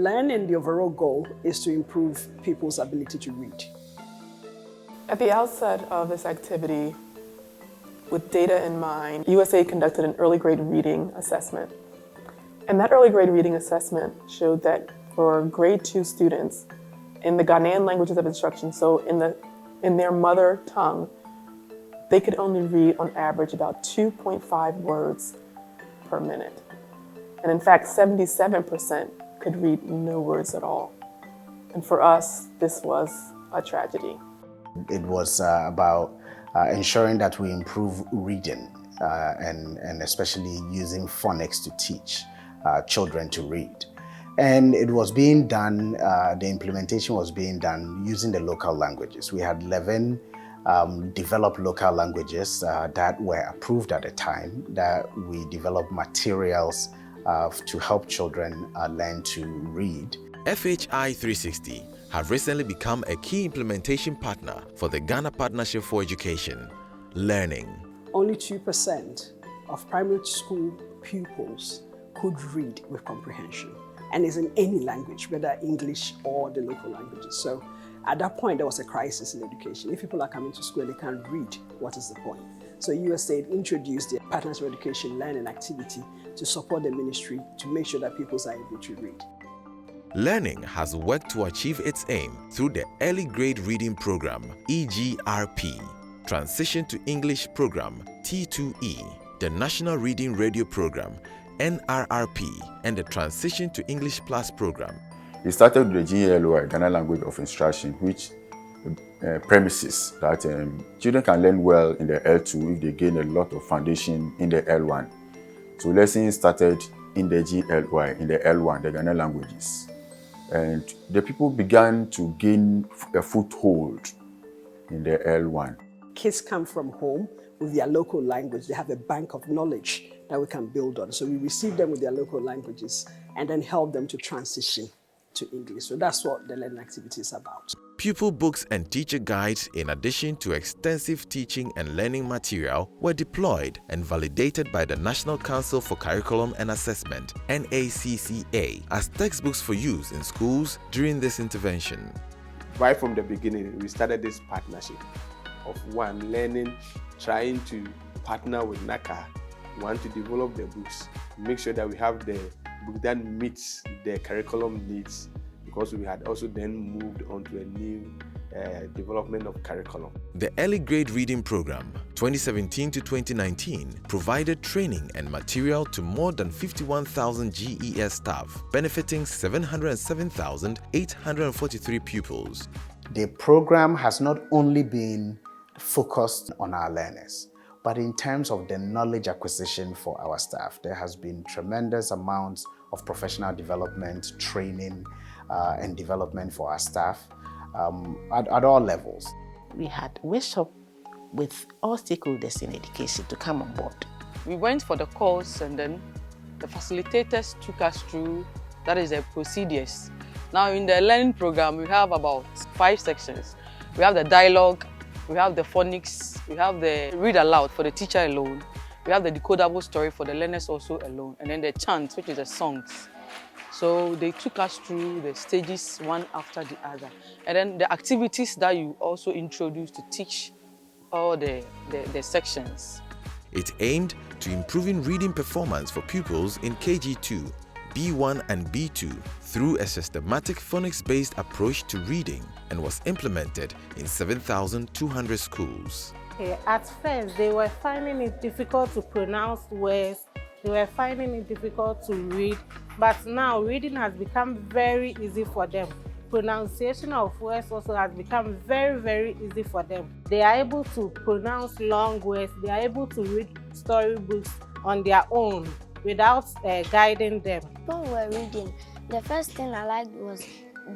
learning, the overall goal is to improve people's ability to read. At the outset of this activity, with data in mind, USAID conducted an early grade reading assessment. And that early grade reading assessment showed that for grade 2 students in the Ghanaian languages of instruction, so in their mother tongue, they could only read on average about 2.5 words per minute. And in fact, 77% could read no words at all. And for us, this was a tragedy. It was about ensuring that we improve reading and especially using phonics to teach children to read. And it was being done, the implementation was being done using the local languages. We had 11 developed local languages that were approved at the time, that we developed materials to help children learn to read. FHI 360 have recently become a key implementation partner for the Ghana Partnership for Education, Learning. Only 2% of primary school pupils could read with comprehension, and it's in any language, whether English or the local languages. So at that point, there was a crisis in education. If people are coming to school and they can't read, what is the point? So USAID introduced the Partners for Education Learning activity to support the ministry to make sure that pupils are able to read. Learning has worked to achieve its aim through the Early Grade Reading Program, EGRP, Transition to English Program, T2E, the National Reading Radio Program, NRRP, and the Transition to English Plus Program. We started with the GLOI, Ghana Language of Instruction, which premises that children can learn well in the L2 if they gain a lot of foundation in the L1. So lessons started in the GLOI, in the L1, the Ghana languages. And the people began to gain a foothold in the L1. Kids come from home with their local language. They have a bank of knowledge that we can build on. So we receive them with their local languages and then help them to transition to English. So that's what the learning activity is about. Pupil books and teacher guides, in addition to extensive teaching and learning material, were deployed and validated by the National Council for Curriculum and Assessment, NACCA, as textbooks for use in schools during this intervention. Right from the beginning, we started this partnership of one, learning, trying to partner with NACA, one, to develop the books, make sure that we have the book that meets the curriculum needs, because we had also then moved on to a new development of curriculum. The Early Grade Reading Program 2017 to 2019 provided training and material to more than 51,000 GES staff, benefiting 707,843 pupils. The program has not only been focused on our learners, but in terms of the knowledge acquisition for our staff, there has been tremendous amounts of professional development, training, and development for our staff at all levels. We had workshop with all stakeholders in education to come on board. We went for the course and then the facilitators took us through, that is, the procedures. Now in the learning program, we have about 5 sections. We have the dialogue, we have the phonics, we have the read aloud for the teacher alone, we have the decodable story for the learners also alone, and then the chant, which is the songs. So they took us through the stages one after the other. And then the activities that you also introduced to teach all the sections. It aimed to improving reading performance for pupils in KG2, B1 and B2 through a systematic phonics-based approach to reading and was implemented in 7,200 schools. At first, they were finding it difficult to pronounce words, they were finding it difficult to read, but now reading has become very easy for them. Pronunciation of words also has become very, very easy for them. They are able to pronounce long words, they are able to read storybooks on their own without guiding them. When we were reading, the first thing I liked was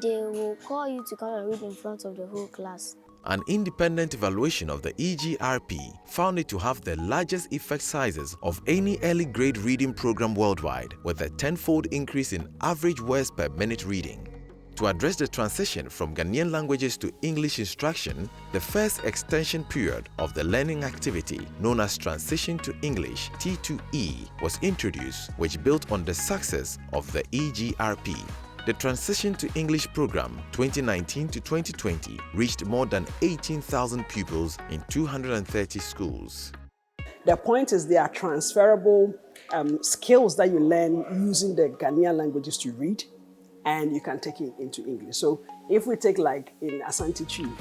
they will call you to come and read in front of the whole class. An independent evaluation of the EGRP found it to have the largest effect sizes of any early grade reading program worldwide, with a 10-fold increase in average words per minute reading. To address the transition from Ghanaian languages to English instruction, the first extension period of the learning activity, known as Transition to English (T2E), was introduced, which built on the success of the EGRP. The transition to English program 2019 to 2020 reached more than 18,000 pupils in 230 schools. The point is they are transferable skills that you learn using the Ghanaian languages to read, and you can take it into English. So if we take like in Asante Twi,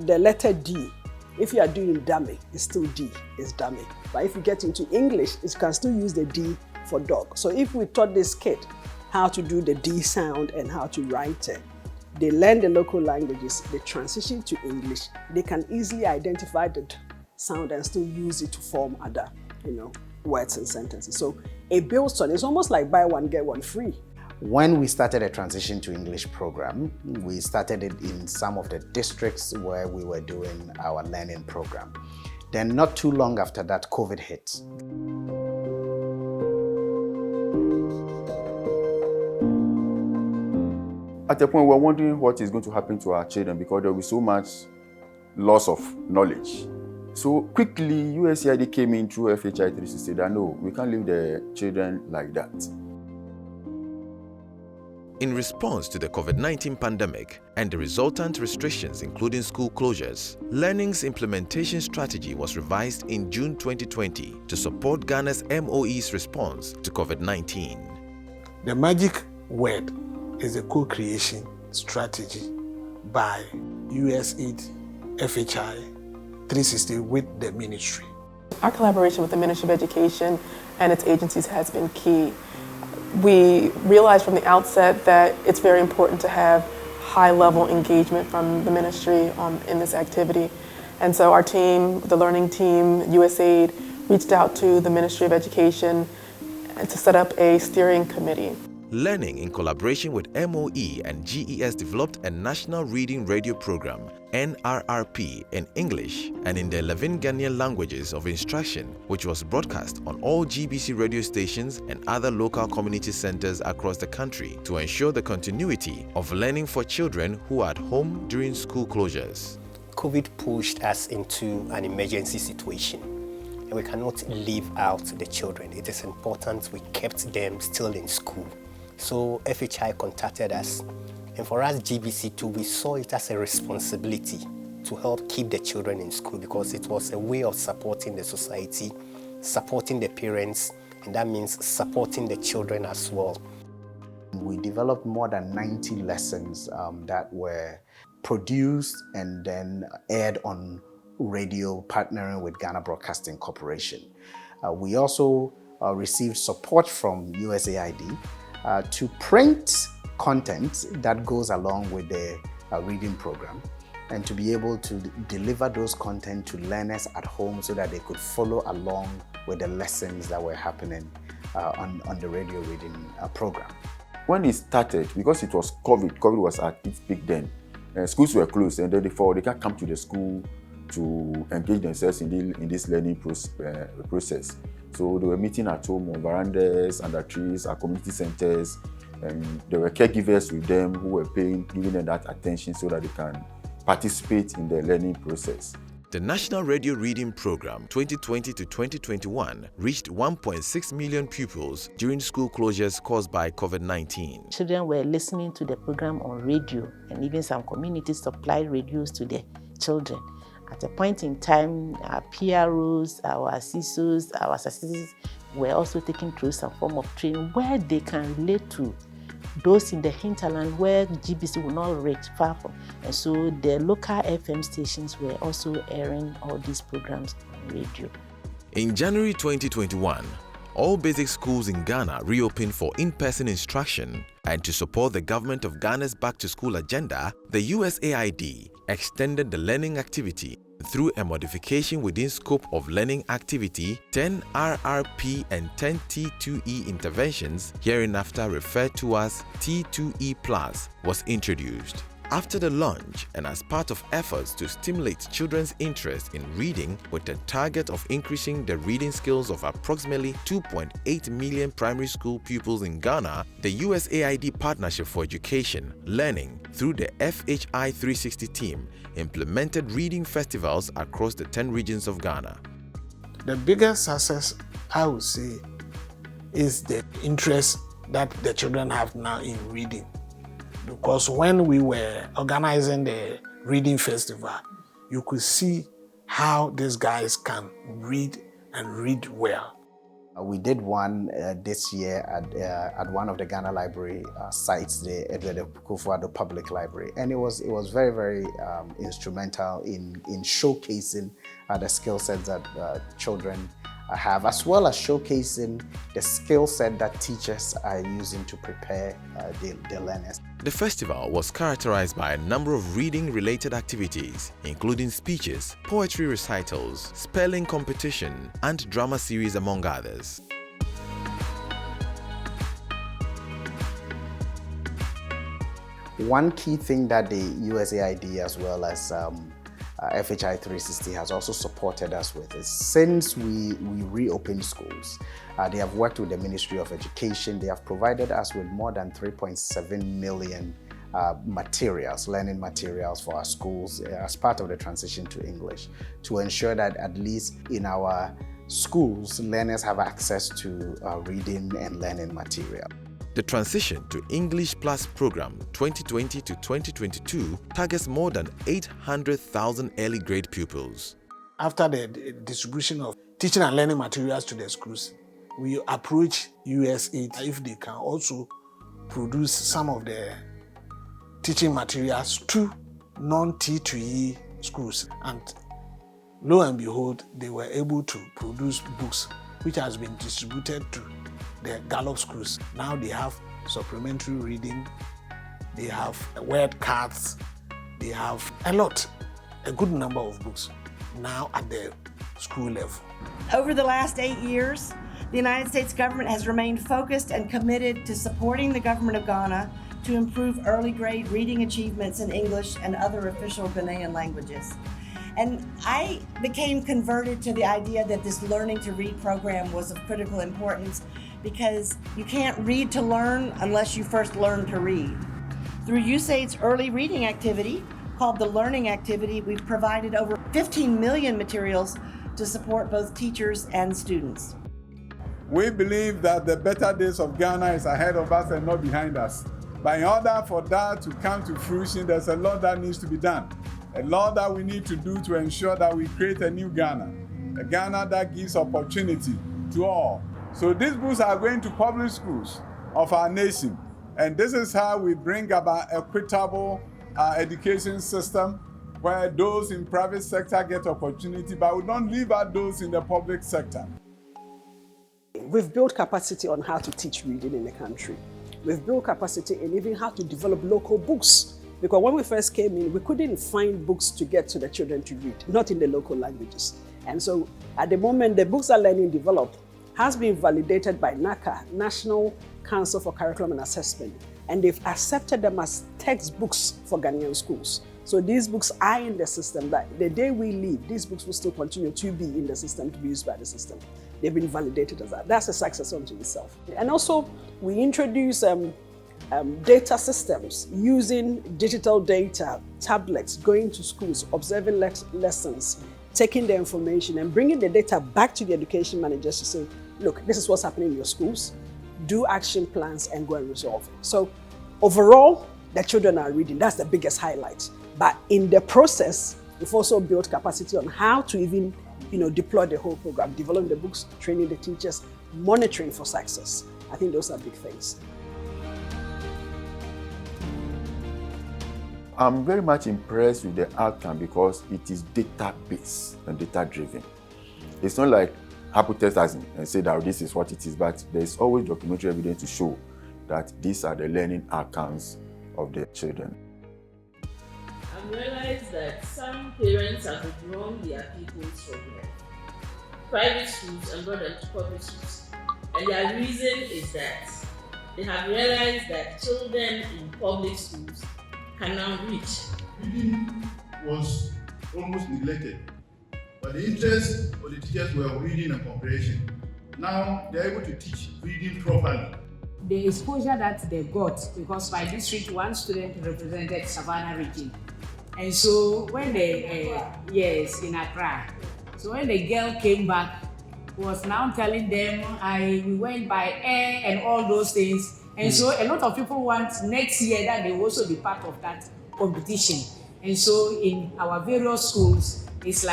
the letter D, if you are doing Dame, it's still D, it's Dame. But if you get into English, you can still use the D for dog. So if we taught this kid how to do the D sound and how to write it, they learn the local languages, they transition to English, they can easily identify the sound and still use it to form other, words and sentences. So a Builsa is almost like buy one, get one free. When we started a transition to English program, we started it in some of the districts where we were doing our learning program. Then not too long after that, COVID hit. At a point, we're wondering what is going to happen to our children because there will be so much loss of knowledge. So quickly, USAID came in through FHI 360 that no, we can't leave the children like that. In response to the COVID-19 pandemic and the resultant restrictions including school closures, Learning's implementation strategy was revised in June 2020 to support Ghana's MOE's response to COVID-19. The magic word is a co-creation strategy by USAID, FHI 360 with the ministry. Our collaboration with the Ministry of Education and its agencies has been key. We realized from the outset that it's very important to have high-level engagement from the ministry in this activity. And so our team, the learning team, USAID, reached out to the Ministry of Education to set up a steering committee. Learning, in collaboration with MOE and GES, developed a national reading radio program, NRRP, in English and in the 11 Ghanaian languages of instruction, which was broadcast on all GBC radio stations and other local community centers across the country to ensure the continuity of learning for children who are at home during school closures. COVID pushed us into an emergency situation, and we cannot leave out the children. It is important we kept them still in school. So FHI contacted us, and for us GBC2, we saw it as a responsibility to help keep the children in school because it was a way of supporting the society, supporting the parents, and that means supporting the children as well. We developed more than 90 lessons that were produced and then aired on radio, partnering with Ghana Broadcasting Corporation. We also received support from USAID to print content that goes along with the reading program and to be able to deliver those content to learners at home so that they could follow along with the lessons that were happening on the radio reading program. When it started, because it was COVID was at its peak then, schools were closed and therefore they can't come to the school to engage themselves in this learning process. So they were meeting at home on verandas, under trees, at community centers, and there were caregivers with them who were giving them that attention so that they can participate in the learning process. The National Radio Reading Program 2020 to 2021 reached 1.6 million pupils during school closures caused by COVID-19. Children were listening to the program on radio, and even some communities supplied radios to the children. At a point in time, our PROs, our CISOs, our statistics were also taken through some form of training where they can relate to those in the hinterland where GBC will not reach far from. And so the local FM stations were also airing all these programs on radio. In January 2021, all basic schools in Ghana reopened for in-person instruction, and to support the government of Ghana's back-to-school agenda, the USAID extended the learning activity through a modification within scope of learning activity. 10 RRP and 10 T2E interventions, hereinafter referred to as T2E+, was introduced. After the launch, and as part of efforts to stimulate children's interest in reading with the target of increasing the reading skills of approximately 2.8 million primary school pupils in Ghana, the USAID Partnership for Education, Learning, through the FHI 360 team, implemented reading festivals across the 10 regions of Ghana. The biggest success, I would say, is the interest that the children have now in reading. because when we were organizing the reading festival, you could see how these guys can read and read well. We did one this year at one of the Ghana Library sites, the Kufuor Public Library, and it was very, very instrumental in showcasing the skill sets that children have, as well as showcasing the skill set that teachers are using to prepare the learners. The festival was characterized by a number of reading-related activities, including speeches, poetry recitals, spelling competition, and drama series, among others. One key thing that the USAID as well as FHI 360 has also supported us with is, since we reopened schools, they have worked with the Ministry of Education. They have provided us with more than 3.7 million materials, learning materials for our schools as part of the transition to English, to ensure that at least in our schools, learners have access to reading and learning material. The transition to English Plus program 2020 to 2022 targets more than 800,000 early grade pupils. After the distribution of teaching and learning materials to the schools, we approach USAID if they can also produce some of the teaching materials to non-T2E schools. And lo and behold, they were able to produce books which has been distributed to the Gallup schools. Now they have supplementary reading, they have word cards, they have a good number of books now at the school level. Over the last 8 years, the United States government has remained focused and committed to supporting the government of Ghana to improve early grade reading achievements in English and other official Ghanaian languages. And I became converted to the idea that this Learning to Read program was of critical importance, because you can't read to learn unless you first learn to read. Through USAID's early reading activity, called the Learning Activity, we've provided over 15 million materials to support both teachers and students. We believe that the better days of Ghana is ahead of us and not behind us. But in order for that to come to fruition, there's a lot that needs to be done. A lot that we need to do to ensure that we create a new Ghana, a Ghana that gives opportunity to all. So these books are going to public schools of our nation. And this is how we bring about equitable education system, where those in private sector get opportunity, but we don't leave out those in the public sector. We've built capacity on how to teach reading in the country. We've built capacity in even how to develop local books. Because when we first came in, we couldn't find books to get to the children to read, not in the local languages. And so at the moment, the books that Learning developed has been validated by NACA, National Council for Curriculum and Assessment, and they've accepted them as textbooks for Ghanaian schools. So these books are in the system. That the day we leave, these books will still continue to be in the system, to be used by the system. They've been validated as that. That's a success unto itself. And also, we introduce data systems using digital data, tablets, going to schools, observing lessons, taking the information and bringing the data back to the education managers to say, look, this is what's happening in your schools, do action plans and go and resolve it. So overall, the children are reading. That's the biggest highlight. But in the process, we've also built capacity on how to even deploy the whole program, developing the books, training the teachers, monitoring for success. I think those are big things. I'm very much impressed with the outcome because it is data-based and data-driven. It's not like hypothesizing and say that this is what it is, but there's always documentary evidence to show that these are the learning outcomes of the children. I've realized that some parents have withdrawn their pupils from private schools and brought them to public schools. And their reason is that they have realized that children in public schools can now read. Reading was almost neglected, but the interest of the teachers were reading and comprehension. Now they're able to teach reading properly. The exposure that they got, because my district, one student represented Savannah region. And so when they, in Accra, so when the girl came back, was now telling them, we went by air and all those things. And so a lot of people want next year that they will also be part of that competition. And so in our various schools, it's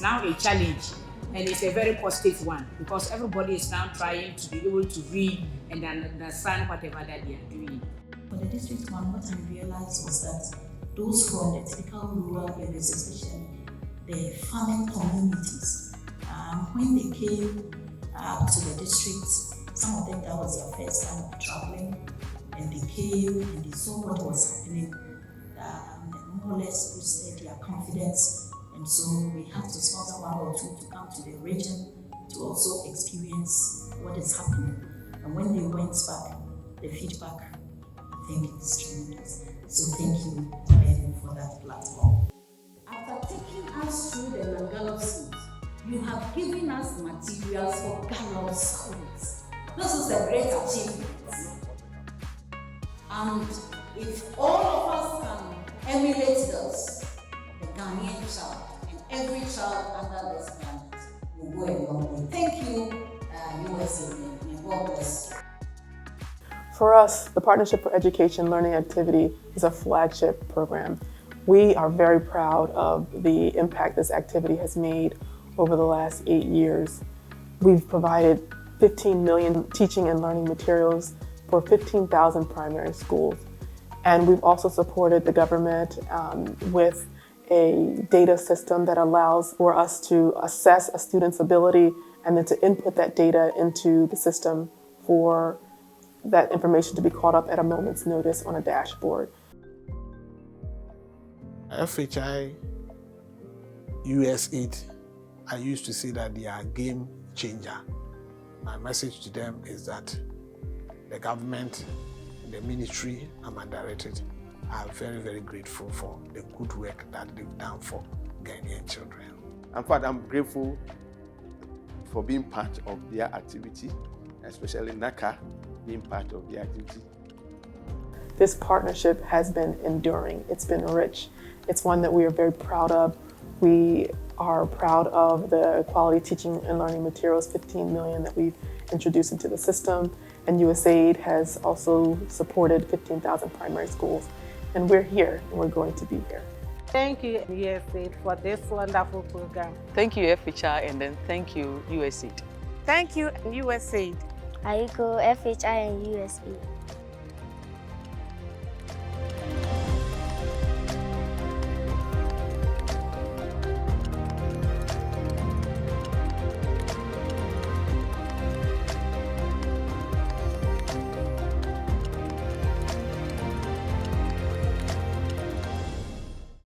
now a challenge, and it's a very positive one because everybody is now trying to be able to read and understand whatever that they are doing. For the district one, what I realized was that those from the typical rural areas, especially the farming communities, when they came to the district, some of them that was their first time of traveling, and they came and they saw what was happening, more or less boosted their confidence. And so we have to sponsor one or two to come to the region to also experience what is happening. And when they went back, the feedback, I think it's tremendous. So thank you for that platform. After taking us through the Nangalo schools, you have given us materials for Ghana schools. This is a great achievement. And if all of us can emulate this, the Ghanaian child and every child under this planet will go a long way. Thank you, USA, and God bless you. For us, the Partnership for Education Learning Activity is a flagship program. We are very proud of the impact this activity has made over the last 8 years. We've provided 15 million teaching and learning materials for 15,000 primary schools. And we've also supported the government with a data system that allows for us to assess a student's ability and then to input that data into the system for that information to be caught up at a moment's notice on a dashboard. FHI USAID, I used to say that they are a game changer. My message to them is that the government, the ministry I'm directed, are very, very grateful for the good work that they've done for Ghanaian children. In fact, I'm grateful for being part of their activity, especially NACA being part of the activity. This partnership has been enduring. It's been rich. It's one that we are very proud of. We are proud of the quality teaching and learning materials, 15 million that we've introduced into the system. And USAID has also supported 15,000 primary schools. And we're here, and we're going to be here. Thank you, USAID, for this wonderful program. Thank you, FHI, and then thank you, USAID. Thank you, USAID. Aiko, FHI and USAID.